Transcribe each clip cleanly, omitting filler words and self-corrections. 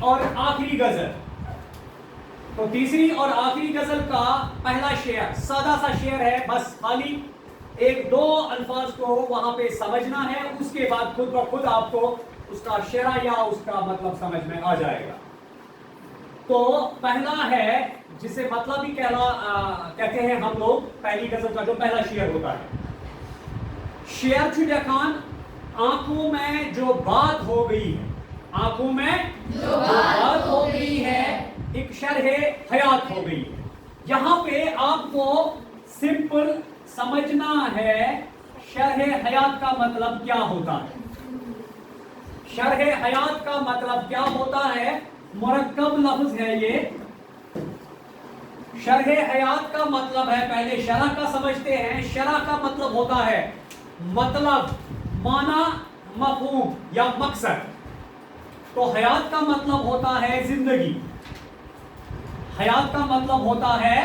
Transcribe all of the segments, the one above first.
اور آخری غزل. تو تیسری اور آخری غزل کا پہلا شعر سادہ سا شعر ہے, بس خالی ایک دو الفاظ کو وہاں پہ سمجھنا ہے, اس کے بعد خود بخود آپ کو اس کا شعر یا اس کا مطلب سمجھ میں آ جائے گا. تو پہلا ہے جسے مطلب ہی کہتے ہیں ہم لوگ, پہلی غزل کا جو پہلا شعر ہوتا ہے. شعر چھو لکھان آنکھوں میں جو بات ہو گئی ہے, آنکھوں میں جو بات ہو گئی ہے, ایک شرح حیات ہو گئی ہے. یہاں پہ آپ کو سمپل سمجھنا ہے شرح حیات کا مطلب کیا ہوتا ہے. شرح حیات کا مطلب کیا ہوتا ہے, مرکب لفظ ہے یہ. شرح حیات کا مطلب ہے, پہلے شرح کا سمجھتے ہیں. شرح کا مطلب ہوتا ہے مطلب, معنی, مفہوم یا مقصد. تو حیات کا مطلب ہوتا ہے زندگی. حیات کا مطلب ہوتا ہے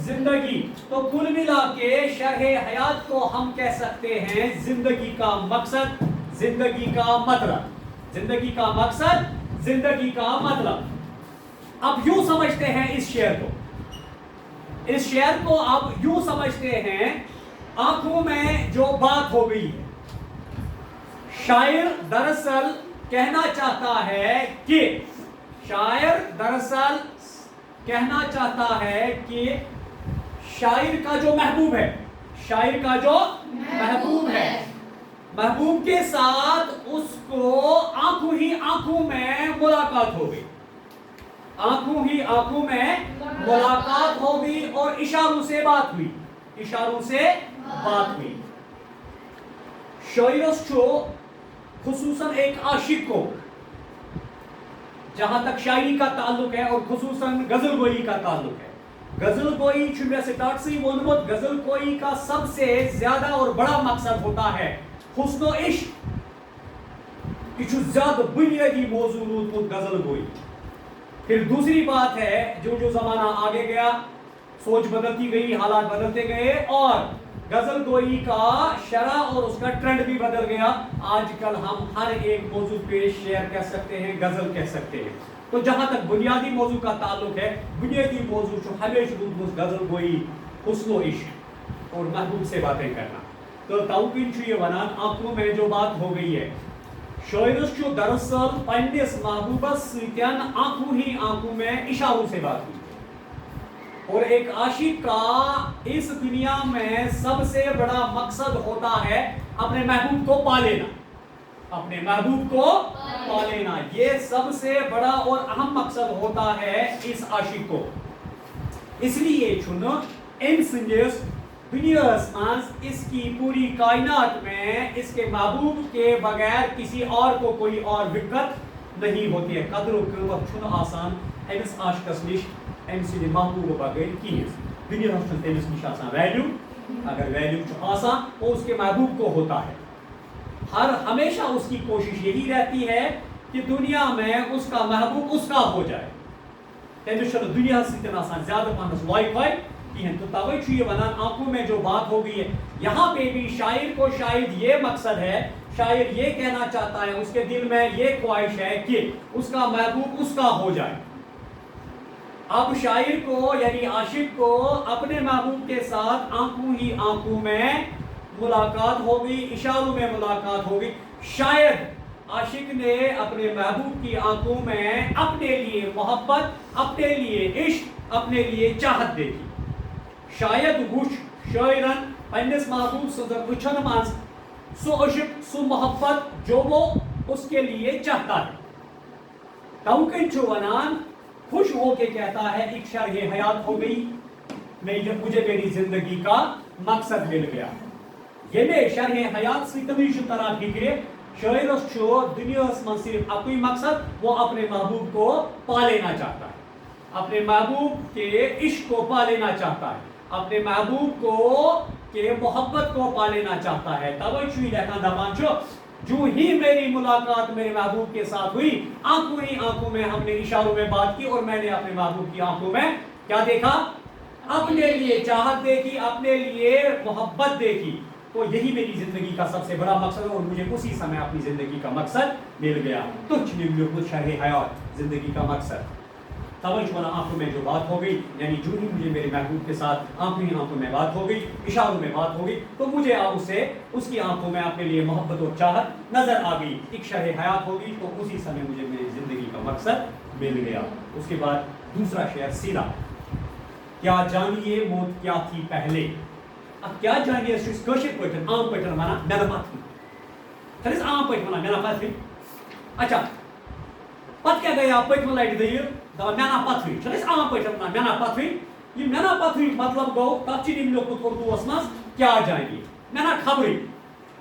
زندگی. تو کل ملا کے شرح حیات کو ہم کہہ سکتے ہیں زندگی کا مقصد, زندگی کا مطلب. زندگی کا مقصد, زندگی کا مطلب. اب یوں سمجھتے ہیں اس شعر کو, اس شعر کو آپ یوں سمجھتے ہیں آنکھوں میں جو بات ہو گئی ہے. شاعر دراصل کہنا چاہتا ہے کہ, شاعر دراصل کہنا چاہتا ہے کہ شاعر کا جو محبوب ہے, شاعر کا جو محبوب ہے, محبوب کے ساتھ اس کو آنکھوں ہی آنکھوں میں ملاقات ہو گئی. آنکھوں ہی آنکھوں میں ملاقات ہو گئی اور اشاروں سے بات ہوئی, اشاروں سے بات ہوئی. شاعرس چھو خصوصاً ایک عاشق کو, جہاں تک شاعری کا تعلق ہے اور خصوصاً غزل گوئی کا تعلق ہے. غزل گوئی چھو سٹارٹ سے ونمت, غزل گوئی کا سب سے زیادہ اور بڑا مقصد ہوتا ہے حسن و عشق. یہ چھو زیادہ بنیادی موضوع روت غزل گوئی. پھر دوسری بات ہے جو جو زمانہ آگے گیا, سوچ بدلتی گئی, حالات بدلتے گئے اور غزل گوئی کا شرح اور اس کا ٹرینڈ بھی بدل گیا. آج کل ہم ہر ایک موضوع پہ شعر کہہ سکتے ہیں, غزل کہہ سکتے ہیں. تو جہاں تک بنیادی موضوع کا تعلق ہے, بنیادی موضوع جو ہمیشہ غزل گوئی, حسن و عشق اور محبوب سے باتیں کرنا. تو توقین چھو یہ ونان آنکھوں میں جو بات ہو گئی ہے. شاعرس چھو دراصل پنس محبوبس ستین آنکھوں ہی آنکھوں میں اشاروں سے بات ہوئی. اور ایک عاشق کا اس دنیا میں سب سے بڑا مقصد ہوتا ہے اپنے محبوب کو پا لینا, اپنے محبوب کو پا لینا. یہ سب سے بڑا اور اہم مقصد ہوتا ہے اس عاشق کو. اس لیے چھنو ان سندس دنیا اس کی پوری کائنات میں اس کے محبوب کے بغیر کسی اور کو کوئی اور دقت نہیں ہوتی ہے. قدر و قیمت چھن آسان امس عاشقس نش ام سند محبوب بغیر کہین. دنیا تمس نش آسان ویلیو, اگر ویلیو آسان وہ اس کے محبوب کو ہوتا ہے. ہر ہمیشہ اس کی کوشش یہی رہتی ہے کہ دنیا میں اس کا محبوب اس کا ہو جائے. تمس دنیا ستن آسان زیادہ پہنس وائی فائی کہین. تو توے چھو یہ ونان آنکھوں میں جو بات ہو گئی ہے. یہاں پہ بھی شاعر کو شاید یہ مقصد ہے, شاعر یہ کہنا چاہتا ہے, اس کے دل میں یہ خواہش ہے کہ اس کا محبوب اس کا ہو جائے. اب شاعر کو یعنی عاشق کو اپنے محبوب کے ساتھ آنکھوں ہی آنکھوں میں ملاقات ہو گئی, اشاروں میں ملاقات ہو گئی. شاید عاشق نے اپنے محبوب کی آنکھوں میں اپنے لیے محبت, اپنے لیے عشق, اپنے لیے چاہت دیکھی. شاید وچ شاعرن پنس محبوب سندر وچھن مز سو عشق, سو محبت جو وہ اس کے لیے چاہتا ہے. توکن چھو ونان خوش ہو کے کہتا ہے ایک شرح حیات ہو گئی, مجھے میری زندگی کا مقصد مل گیا. یہ میں شرح حیات سے تمیش طرح فکر شاعرس چھو دنیا میں صرف اپنی مقصد, وہ اپنے محبوب کو پا لینا چاہتا ہے, اپنے محبوب کے عشق کو پا لینا چاہتا ہے, اپنے محبوب کو کے محبت کو پا لینا چاہتا ہے. توے چھو یہ لکھان دپان چھو جو ہی میری ملاقات میرے محبوب کے ساتھ ہوئی, آنکھوں ہی آنکھوں میں ہم نے اشاروں میں بات کی اور میں نے اپنے محبوب کی آنکھوں میں کیا دیکھا, اپنے لیے چاہت دیکھی, اپنے لیے محبت دیکھی. تو یہی میری زندگی کا سب سے بڑا مقصد ہے اور مجھے اسی سمے اپنی زندگی کا مقصد مل گیا. تجھ نے شرح حیات जिंदगी का मकसद। तवज्जो वाला आंखों में जो बात हो गई, यानी जो ही मुझे मेरे महबूब के साथ आंखों ही आंखों में बात हो गई, इशारों में बात हो गई, तो मुझे अब उससे उसकी आंखों में अपने लिए मोहब्बत और चाहत नजर आ गई, एक शरह हयात होगी, तो उसी समय मुझे मेरी जिंदगी का मकसद मिल गया। उसके बाद दूसरा शेर सीधा, क्या जानिए मौत क्या थी पहले। अब क्या जानिए कशिर पटन आम पटन माना मेरा पथ चलिस आम पट माना मेरा पथ। अच्छा पत क्या गया पटम लट दीर दपा मेना पथवी चलिस आम पटन माना मेना पथवी। ये मेना पथवी मतलब गो तथ लिखुत उर्दूस मज क्या जानिए मेना खबरी,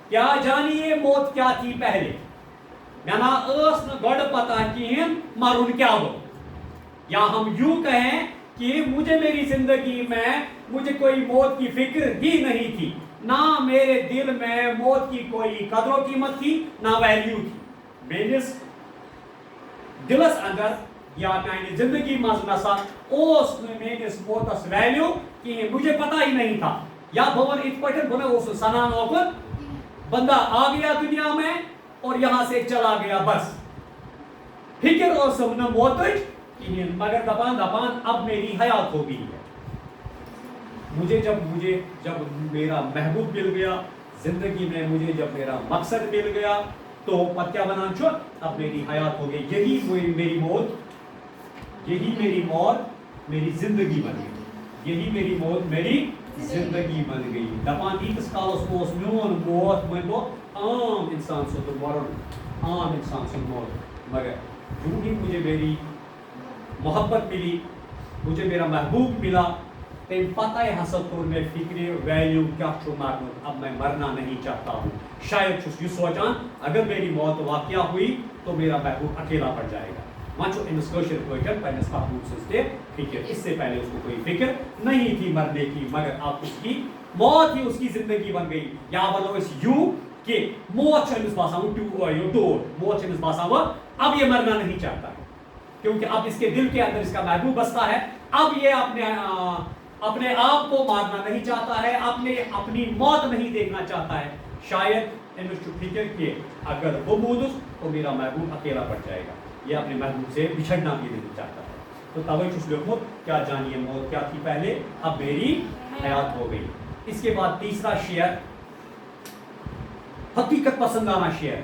क्या जानिए मौत क्या थी पहले। मेना गड़ पता कहें मरुन क्या हो, या हम यूं कहें कि मुझे मेरी जिंदगी में मुझे कोई मौत की फिक्र ही नहीं थी, ना मेरे दिल में मौत की कोई कदर कीमत थी ना वैल्यू थी। मेनिस दिलस अंदर या मैंने जिंदगी मज नसा ओस मेनिस मौतस वैल्यू कि मुझे पता ही नहीं था। या भवन इत पटन बने उस सनान ओकुन बंदा आ गया दुनिया में और यहां से चला गया, बस फिक्र और सबन मौत मगर दपान दपान अब मेरी हयात हो गई है। मुझे जब मेरा महबूब मिल गया जिंदगी में, मुझे जब मेरा मकसद मिल गया, तो पत क्या बना छो अब मेरी हयात हो गई। यही मेरी मौत, यही मेरी मौत मेरी जिंदगी बन गई, यही मेरी मौत मेरी जिंदगी बन गई। दपान ईतस कालस ओस मोन मौत मन आम इंसान सो मरन, आम इंसान सो मौत, मगर जो ही मुझे मेरी मोहब्बत मिली, मुझे मेरा महबूब मिला, तम पता हसा तोर मे फिक्र वैल्यू क्या मरन, अब मैं मरना नहीं चाहता हूँ। शायद यह सोचान अगर मेरी मौत वाकया हुई तो मेरा महबूब अकेला पड़ जाएगा। वह अमिस कशर पटन पन्नस महबूब से फिक्र, इससे पहले उसको कोई फिक्र नहीं थी मरने की, मगर अब उसकी मौत ही उसकी जिंदगी बन गई। या वनो यूं कि मौत अमिस बासान डोर, मौत अमिस बासान अब ये मरना नहीं चाहता है, क्योंकि अब इसके दिल के अंदर इसका महबूब बसता है। अब ये अपने आप को मारना नहीं चाहता है, अपनी मौत नहीं देखना चाहता है। शायद इन फिक्र के अगर वो मूदुस तो मेरा महबूब अकेला पड़ जाएगा, ये अपने महबूब से बिछड़ना भी नहीं चाहता है। तो तवज्जो क्या जानिए मौत क्या थी पहले, अब मेरी हयात हो गई। इसके बाद तीसरा शेर हकीकत पसंदाना शेर,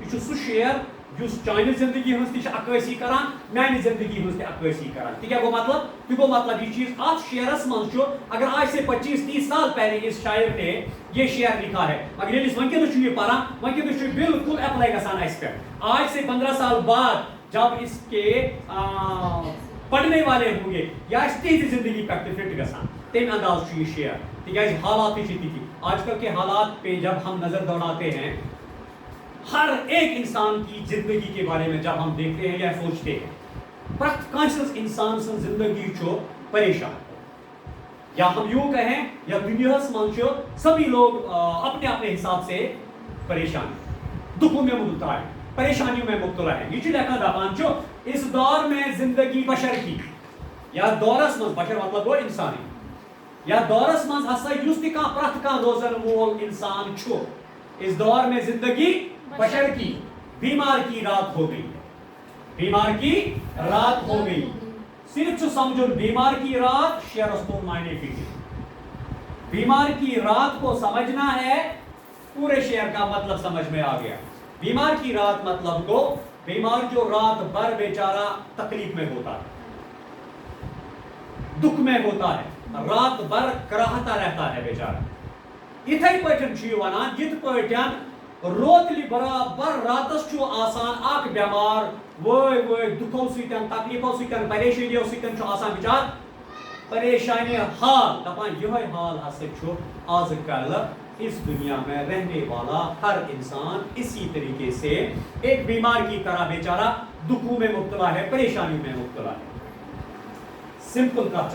ये सु शेर चाने जिंदगी हज अक्सी करान, मैंने जिंदगी हज अक्सी करान। क्या गो मतलब, यह गो मतलब यह चीज आज शेरस मज अगर आज से 25-30 साल पहले इस शायर ने यह शेर लिखा है, मगर वनकस ये पढ़ा वनकस बिल्कुल अप्लाई गसान पे। आज से 15 साल बाद जब इसके पढ़ने वाले होंगे या तेज जिंदगी पे फिट गसान, तम अंदाज यह शेर। तक हालात थी आजकल के हालात पे जब हम नजर दौड़ाते हैं, हर एक इंसान की जिंदगी के बारे में जब हम देखते हैं या सोचते हैं, प्रत्येक इंसान सन जिंदगी परेशान, या हम यूं कहें या दुनिया मज सभी लोग अपने अपने हिसाब से परेशान, दुखों में मुबतला है, परेशानियों में मुबतला है। ये लिखा दपान इस दौर में जिंदगी बशर की, या दौरस मज बशर मतलब वो इंसान, या दौरस मज हसा प्रत रोजन वोल इंसान इस दौर में जिंदगी बशर की बीमार की रात हो गई, बीमार की रात हो गई। सिर्फ समझो बीमार की रात शेरस तो मायने फिक्र, बीमार की रात को समझना है, पूरे शेर का मतलब समझ में आ गया। बीमार की रात मतलब को बीमार जो रात भर बेचारा तकलीफ में होता है, दुख में होता है, रात भर कराहता रहता है बेचारा। इथे पटन वनान जित पटन रोतली बराबर रातस आसान अख बेमार वो दुखों सतन तकलीफों सतन परेशानियों सतन आसान बिचार परेशानी हाल दपान यह हाल हसा आज कल इस दुनिया में रहने वाला हर इंसान इसी तरीके से एक बीमार की तरह बेचारा दुखों में मुब्तला है, परेशानियों में मुब्तला है। सिंपल कथ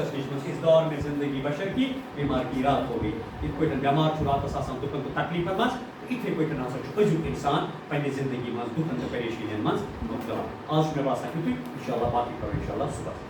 इस दौर में जिंदगी बशर की बीमार की रात हो गई। इत पे बेमार रात दुखन तो तकलीफ मज, इथे पे अजुक इंसान पे जिंदगी मज दुखन तो परेशानियन मज मुब्तला। आज मे बासान युत इंशाल्लाह बाकी करो इंशाल्लाह सुबह।